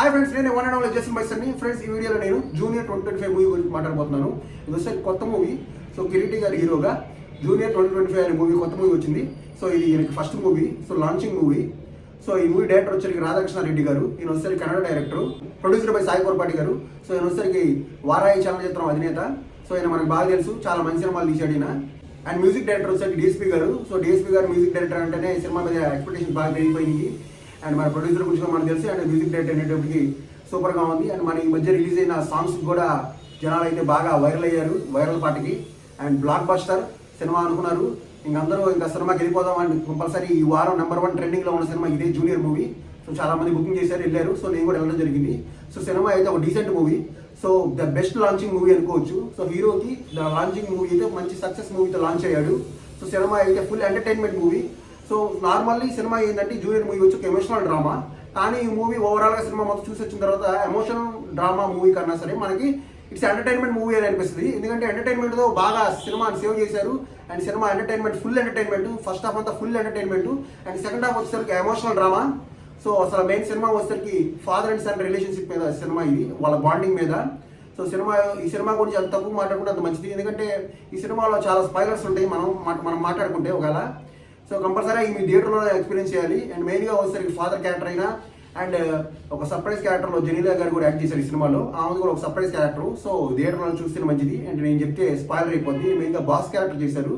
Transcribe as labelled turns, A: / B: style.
A: Hi friends, నేను one and only Justin బైసన్ని. Friends, ఈ వీడియోలో నేను జూనియర్ 2025 మూవీ గురించి మాట్లాడబోతున్నాను. ఇది వస్తే కొత్త మూవీ. సో కిరీటి గారి హీరోగా జూనియర్ 2025 అనే మూవీ, కొత్త మూవీ వచ్చింది. సో ఇది ఈయనకి first movie, so launching movie. So ఈ మూవీ డైరెక్టర్ వచ్చరికి రాధాకృష్ణారెడ్డి గారు. ఈయన వచ్చేసరికి Kannada director, producer by Sai Korapati గారు. సో ఈయన వచ్చేసరికి వారాయి చలనచిత్రం అధినేత. సో ఈయన మనకు బాగా తెలుసు, చాలా మంచి సినిమాలు తీశాడు ఈయన. అండ్ మ్యూజిక్ డైరెక్టర్ వచ్చేసరికి డిఎస్పీ గారు. సో డిఎస్పీ గారు మ్యూజిక్ డైరెక్టర్ అంటేనే సినిమా మీద ఎక్స్పెక్టేషన్ బాగా పెరిగిపోయింది. అండ్ మన ప్రొడ్యూసర్ గురించి మనకు తెలుసు. అండ్ మ్యూజిక్ డైరెక్టర్ అనేటప్పటికి సూపర్గా ఉంది. అండ్ మన ఈ మధ్య రిలీజ్ అయిన సాంగ్స్ కూడా జనాలు అయితే బాగా వైరల్ అయ్యారు, వైరల్ పాటకి. అండ్ బ్లాక్ బస్టర్ సినిమా అనుకున్నారు. ఇంకందరూ ఇంకా సినిమాకి వెళ్ళిపోదాం. అండ్ కంపల్సరీ ఈ వారం నెంబర్ 1 ట్రెండింగ్లో ఉన్న సినిమా ఇదే జూనియర్ మూవీ. సో చాలా మంది బుకింగ్ చేశారు, వెళ్ళారు. సో నేను కూడా వెళ్ళడం జరిగింది. సో సినిమా అయితే ఒక decent movie. So the best launching movie అనుకోవచ్చు. సో హీరోకి ద లాంచింగ్ మూవీ అయితే మంచి సక్సెస్ మూవీతో లాంచ్ అయ్యాడు. సో సినిమా అయితే full entertainment movie. So normally cinema ఏంటంటే జూనియర్ మూవీ వచ్చి ఒక ఎమోషనల్ డ్రామా. కానీ ఈ మూవీ ఓవరాల్గా సినిమా మొత్తం చూసి వచ్చిన తర్వాత ఎమోషనల్ డ్రామా మూవీ కన్నా సరే మనకి ఇట్స్ ఎంటర్టైన్మెంట్ మూవీ అని అనిపిస్తుంది. ఎందుకంటే ఎంటర్టైన్మెంట్తో బాగా సినిమాని సేవ్ చేశారు. అండ్ సినిమా entertainment, full entertainment. First half అంతా full entertainment. And second half వచ్చేసరికి ఎమోషనల్ డ్రామా. సో అసలు మెయిన్ సినిమా వచ్చేసరికి ఫాదర్ అండ్ సన్ రిలేషన్షిప్ మీద సినిమా, ఇది వాళ్ళ బాండింగ్ మీద. సో ఈ సినిమా గురించి అంత తక్కువ మాట్లాడుకుంటే అంత మంచిది. ఎందుకంటే ఈ సినిమాలో చాలా స్పాయిలర్స్ ఉంటాయి మనం మాట్లాడుకుంటే ఒకవేళ. సో కంపల్సరీ మీ థియేటర్లో ఎక్స్పీరియన్స్ చేయాలి. అండ్ మెయిన్గా వచ్చేసరికి ఫాదర్ క్యారెక్టర్ అయినా అండ్ ఒక సర్ప్రైజ్ క్యారెక్టర్లో జెనీలా గారు కూడా యాక్ట్ చేశారు ఈ సినిమాలో. ఆమె కూడా ఒక సర్ప్రైజ్ క్యారెక్టర్. సో థియేటర్లో చూస్తే మంచిది. అండ్ నేను చెప్తే స్పాయిలర్ అయిపోద్ది. మెయిన్గా బాస్ క్యారెక్టర్ చేశారు.